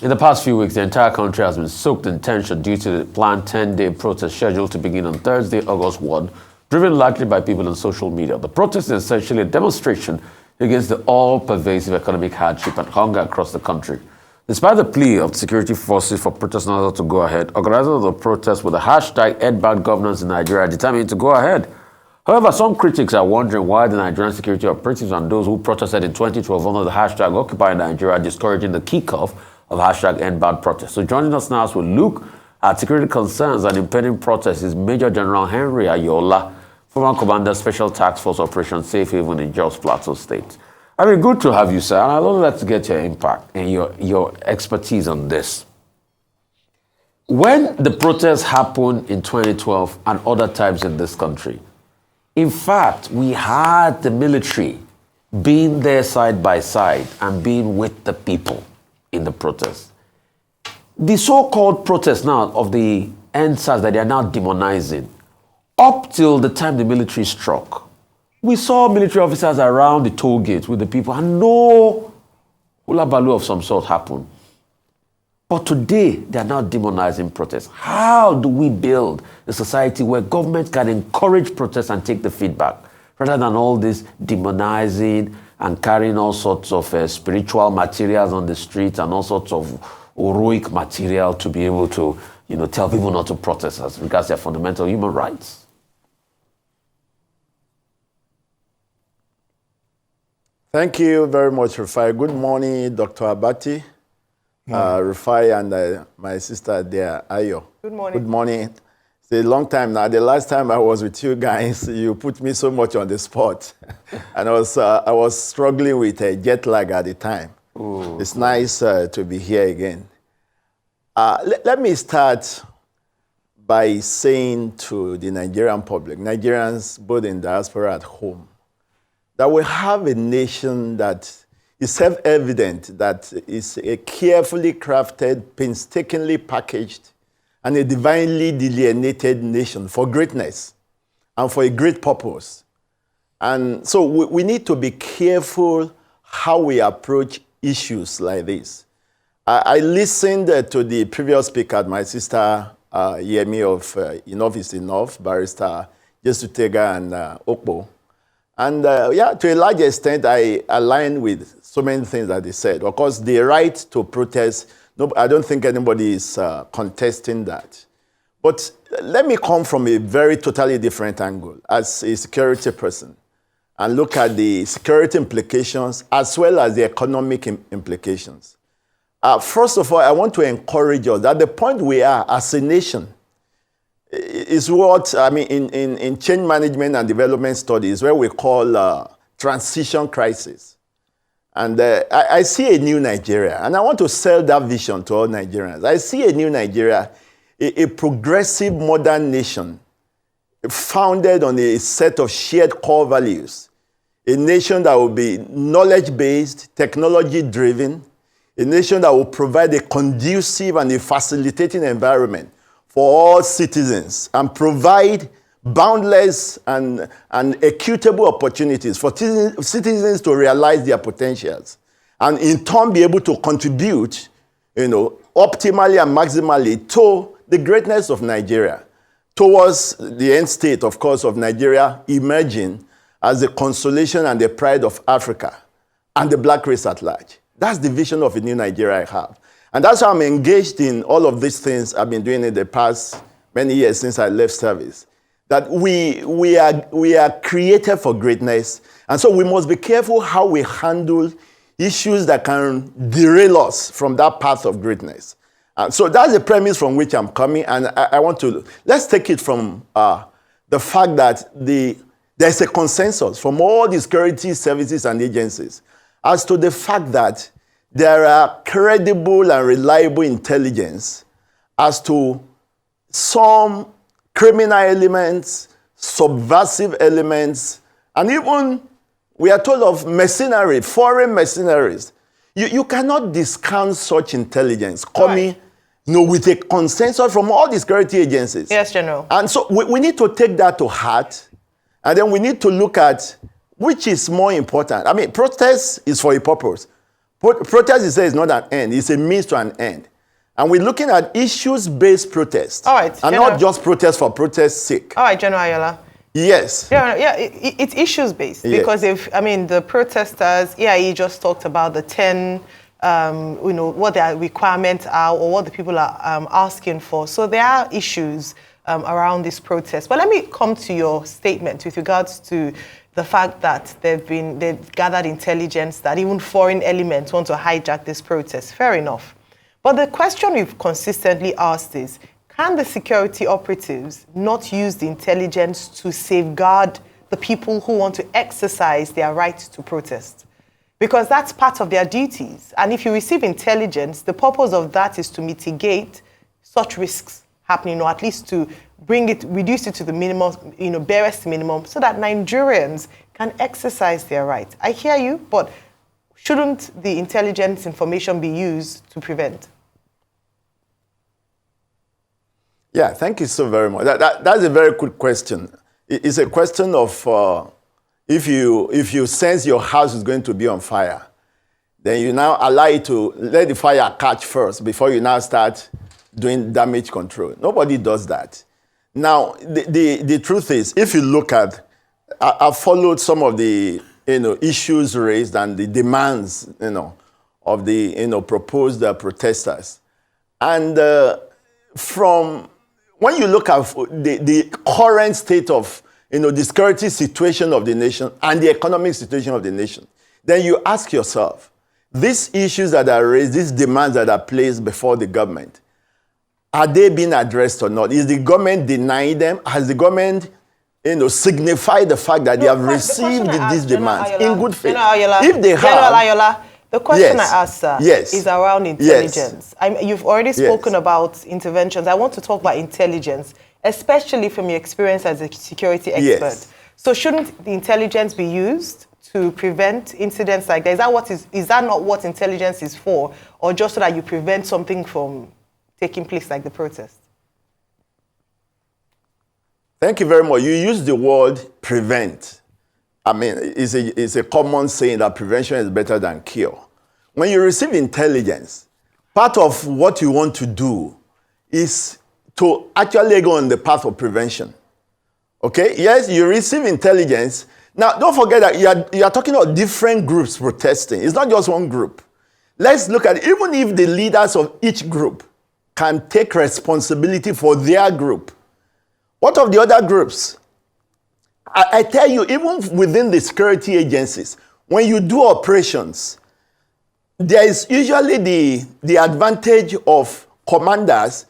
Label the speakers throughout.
Speaker 1: In the past few weeks, the entire country has been soaked in tension due to the planned 10-day protest scheduled to begin on Thursday, August 1, driven largely by people on social media. The protest is essentially a demonstration against the all-pervasive economic hardship and hunger across the country. Despite the plea of security forces for protest not to go ahead, organizers of the protest with the hashtag #EndBadGovernance in Nigeria are determined to go ahead. However, some critics are wondering why the Nigerian security operatives and those who protested in 2012 under the hashtag Occupy Nigeria are discouraging the kickoff of hashtag #EndBadProtest. So joining us now as we look at security concerns and impending protests is Major General Henry Ayoola, former Commander Special Task Force Operation Safe Haven in Jos Plateau State. I mean, good to have you, sir, and I'd like to get your impact and your expertise on this. When the protests happened in 2012 and other times in this country, in fact, we had the military being there side by side and being with the people in the protest. The so-called protests now of the NSAS that they are now demonizing, up till the time the military struck, we saw military officers around the toll gates with the people and no hula baloo of some sort happened. But today, they are now demonizing protests. How do we build a society where government can encourage protests and take the feedback, rather than all this demonizing and carrying all sorts of spiritual materials on the streets and all sorts of heroic material to be able to, tell people not to protest as regards their fundamental human rights?
Speaker 2: Thank you very much, Rufai. Good morning, Dr. Abati, Rufai, and my sister there, Ayo.
Speaker 3: Good morning.
Speaker 2: Good morning. It's a long time now. The last time I was with you guys, you put me so much on the spot. And I was struggling with a jet lag at the time. Ooh. It's nice to be here again. Let me start by saying to the Nigerian public, Nigerians both in diaspora at home, that we have a nation that is self-evident, that is a carefully crafted, painstakingly packaged, and a divinely delineated nation for greatness and for a great purpose. And so we need to be careful how we approach issues like this. I listened to the previous speaker, my sister Yemi of Enough is Enough, Barrister Jesutega and Okpo. And to a large extent, I align with so many things that they said. Of course, the right to protest, no, I don't think anybody is contesting that. But let me come from a very totally different angle as a security person and look at the security implications as well as the economic implications. First of all, I want to encourage us that the point we are as a nation is what, in change management and development studies, where we call transition crisis. And I see a new Nigeria, and I want to sell that vision to all Nigerians. I see a new Nigeria, a progressive modern nation founded on a set of shared core values, a nation that will be knowledge-based, technology-driven, a nation that will provide a conducive and a facilitating environment for all citizens and provide boundless and equitable opportunities for citizens to realize their potentials and in turn be able to contribute, optimally and maximally to the greatness of Nigeria, towards the end state, of course, of Nigeria emerging as the consolation and the pride of Africa and the black race at large. That's the vision of a new Nigeria I have. And that's why I'm engaged in all of these things I've been doing in the past many years since I left service. That we are created for greatness. And so we must be careful how we handle issues that can derail us from that path of greatness. So that's the premise from which I'm coming. And I want to, let's take it from the fact that there's a consensus from all the security services and agencies as to the fact that there are credible and reliable intelligence as to some criminal elements, subversive elements, and even we are told of mercenary, foreign mercenaries. You cannot discount such intelligence coming with a consensus from all the security agencies.
Speaker 3: Yes, General.
Speaker 2: And so we need to take that to heart, and then we need to look at which is more important. Protest is for a purpose. Protest, he says, is not an end. It's a means to an end. And we're looking at issues-based protest.
Speaker 3: All right.
Speaker 2: And not just protest for protest's sake.
Speaker 3: All right, General Ayoola.
Speaker 2: Yes.
Speaker 3: Yeah, it's issues-based. Yes. Because the protesters, he just talked about the 10, what their requirements are or what the people are asking for. So there are issues around this protest. But let me come to your statement with regards to the fact that they've gathered intelligence that even foreign elements want to hijack this protest. Fair enough. But the question we've consistently asked is, can the security operatives not use the intelligence to safeguard the people who want to exercise their right to protest? Because that's part of their duties. And if you receive intelligence, the purpose of that is to mitigate such risks happening, or at least to reduce it to the minimum, barest minimum, so that Nigerians can exercise their right. I hear you, but shouldn't the intelligence information be used to prevent?
Speaker 2: Yeah, thank you so very much. That's a very good question. It's a question of if you sense your house is going to be on fire, then you now allow it to let the fire catch first before you now start doing damage control. Nobody does that. Now, the truth is, if you look at, I've followed some of the issues raised and the demands of the proposed protesters, and from when you look at the current state of the security situation of the nation and the economic situation of the nation, then you ask yourself, these issues that are raised, these demands that are placed before the government, are they being addressed or not? Is the government denying them? Has the government signified the fact that they have received these demands in good faith? If they have,
Speaker 3: the question I asked, sir, is around intelligence.
Speaker 2: Yes.
Speaker 3: You've already spoken about interventions. I want to talk about intelligence, especially from your experience as a security expert.
Speaker 2: Yes.
Speaker 3: So shouldn't the intelligence be used to prevent incidents like that? Is that not what intelligence is for, or just so that you prevent something from taking place like the protest?
Speaker 2: Thank you very much. You use the word prevent. I mean, it's a common saying that prevention is better than cure. When you receive intelligence, part of what you want to do is to actually go on the path of prevention. Okay? Yes, you receive intelligence. Now, don't forget that you are talking about different groups protesting. It's not just one group. Let's look at it. Even if the leaders of each group can take responsibility for their group, what of the other groups? I tell you, even within the security agencies, when you do operations, there is usually the advantage of commanders,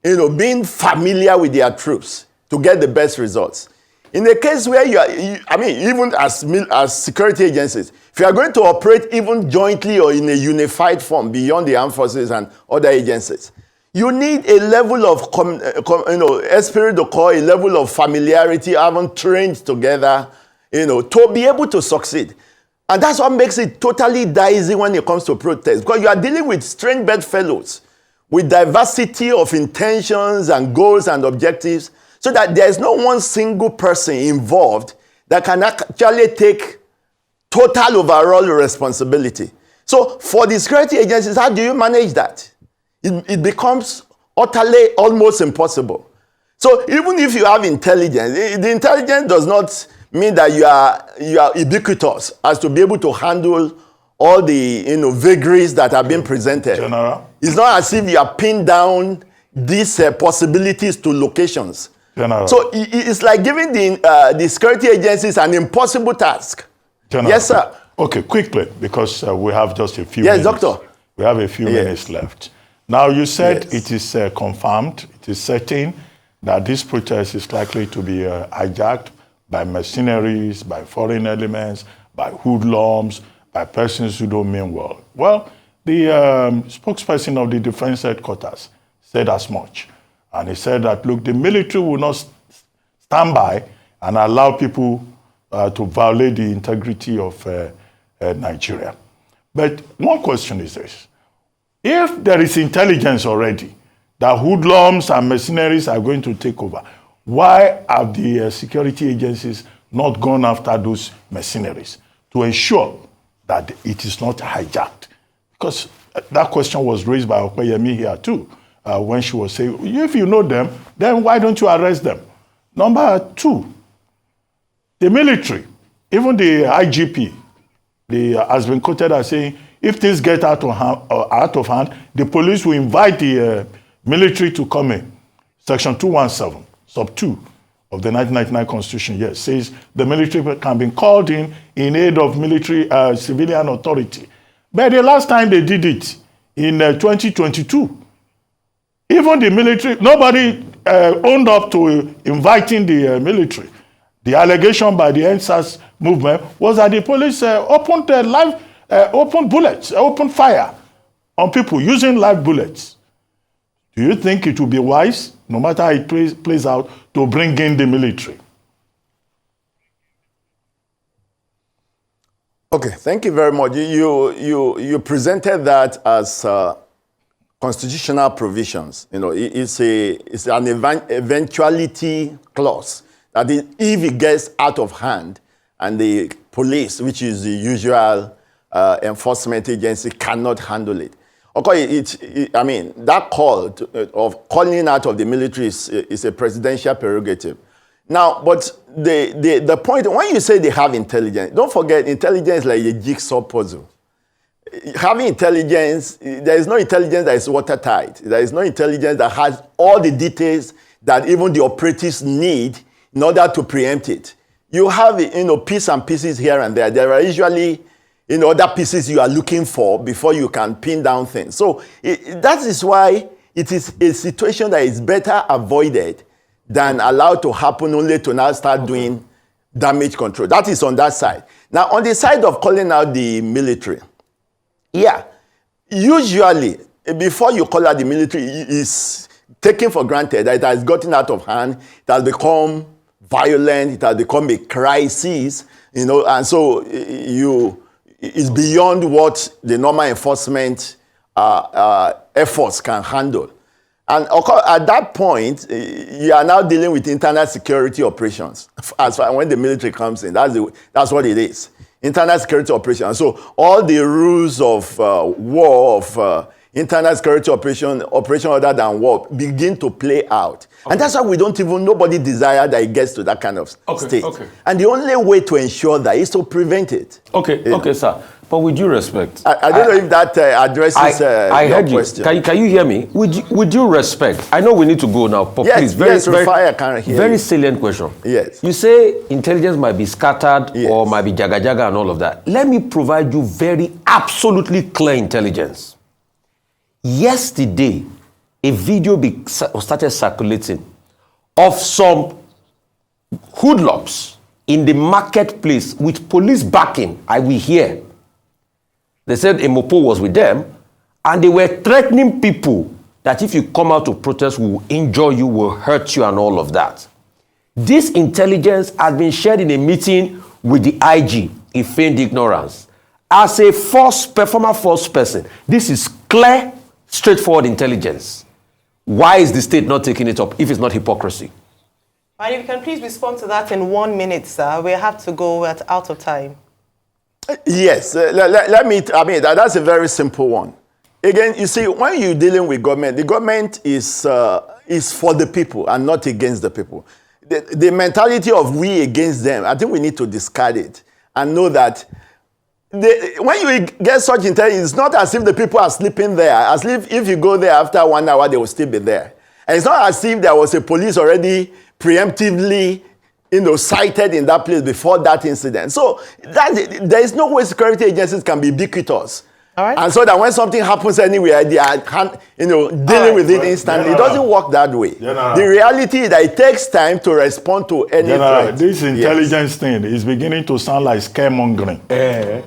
Speaker 2: being familiar with their troops to get the best results. In a case where even as security agencies, if you are going to operate even jointly or in a unified form beyond the armed forces and other agencies, you need a level of, esprit de corps, a level of familiarity, having trained together, to be able to succeed. And that's what makes it totally dicey when it comes to protest, because you are dealing with strange bedfellows with diversity of intentions and goals and objectives, so that there is no one single person involved that can actually take total overall responsibility. So for the security agencies, how do you manage that? It becomes utterly almost impossible. So even if you have intelligence, the intelligence does not mean that you are ubiquitous as to be able to handle all the vagaries that are being presented.
Speaker 4: General?
Speaker 2: It's not as if you are pinned down these possibilities to locations.
Speaker 4: General.
Speaker 2: So it's like giving the security agencies an impossible task.
Speaker 4: General.
Speaker 2: Yes, sir.
Speaker 4: Okay, quickly, because we have just a few minutes.
Speaker 2: Yes, doctor.
Speaker 4: We have a few minutes left. Now, you said it is confirmed, it is certain that this protest is likely to be hijacked by mercenaries, by foreign elements, by hoodlums, by persons who don't mean well. Well, the spokesperson of the Defense Headquarters said as much. And he said that, look, the military will not stand by and allow people to violate the integrity of Nigeria. But one question is this. If there is intelligence already that hoodlums and mercenaries are going to take over, why have the security agencies not gone after those mercenaries to ensure that it is not hijacked because that question was raised by Okoyemi here too, when she was saying, if you know them, then why don't you arrest them? Number two, the military, even the IGP, has been quoted as saying, if things get out of hand, the police will invite the military to come in. Section 217, sub 2 of the 1999 Constitution, yes, says the military can be called in aid of military civilian authority. But the last time they did it, in 2022, even the military, nobody owned up to inviting the military. The allegation by the NSAS movement was that the police opened fire on people using live bullets. Do you think it would be wise, no matter how it plays out, to bring in the military?
Speaker 2: Okay, thank you very much. You presented that as constitutional provisions. You know, it's an eventuality clause that if it gets out of hand and the police, which is the usual enforcement agency, cannot handle it. Okay, I mean, that call of calling out of the military is a presidential prerogative. Now, but the point, when you say they have intelligence, don't forget intelligence is like a jigsaw puzzle. Having intelligence, there is no intelligence that is watertight. There is no intelligence that has all the details that even the operatives need in order to preempt it. You have, bits and pieces here and there. There are usually, other pieces you are looking for before you can pin down things. So that is why it is a situation that is better avoided than allowed to happen only to now start doing damage control. That is on that side. Now, on the side of calling out the military, yeah, usually, before you call out the military, it's taken for granted that it has gotten out of hand, it has become violent, it has become a crisis, and so it's beyond what the normal enforcement efforts can handle. And at that point, you are now dealing with internal security operations. As far when the military comes in, that's what it is. Internal security operations. So all the rules of war, of internal security operation other than war, begin to play out. Okay. And that's why nobody desire that it gets to that kind of state. Okay. And the only way to ensure that is to prevent it.
Speaker 1: Okay, sir. But with due respect,
Speaker 2: I don't know if that addresses your question.
Speaker 1: Can you hear me? With due respect, I know we need to go now, but
Speaker 2: yes,
Speaker 1: please, very
Speaker 2: you.
Speaker 1: Salient question.
Speaker 2: Yes.
Speaker 1: You say intelligence might be scattered or might be jaga and all of that. Let me provide you very absolutely clear intelligence. Yesterday, a video started circulating of some hoodlums in the marketplace with police backing. I will hear. They said Emopo was with them, and they were threatening people that if you come out to protest, we will injure you, will hurt you, and all of that. This intelligence has been shared in a meeting with the IG in feigned ignorance. As a former force person, this is clear, straightforward intelligence. Why is the state not taking it up if it's not hypocrisy?
Speaker 3: And if you can please respond to that in 1 minute, sir. We have to go out of time.
Speaker 2: Yes, that's a very simple one. Again, you see, when you're dealing with government, the government is for the people and not against the people. The mentality of we against them, I think we need to discard it and know that when you get such intelligence, it's not as if the people are sleeping there. As if you go there after 1 hour, they will still be there. And it's not as if there was a police already preemptively cited in that place before that incident. So there is no way security agencies can be ubiquitous. All right. And so that when something happens anywhere, they are dealing with it instantly. It doesn't work that way. The reality is that it takes time to respond to any threat.
Speaker 4: This intelligence thing is beginning to sound like scaremongering.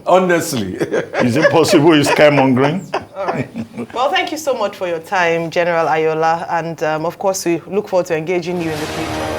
Speaker 1: Honestly.
Speaker 4: Is it possible it's scaremongering?
Speaker 3: All right. Well, thank you so much for your time, General Ayoola. And of course, we look forward to engaging you in the future.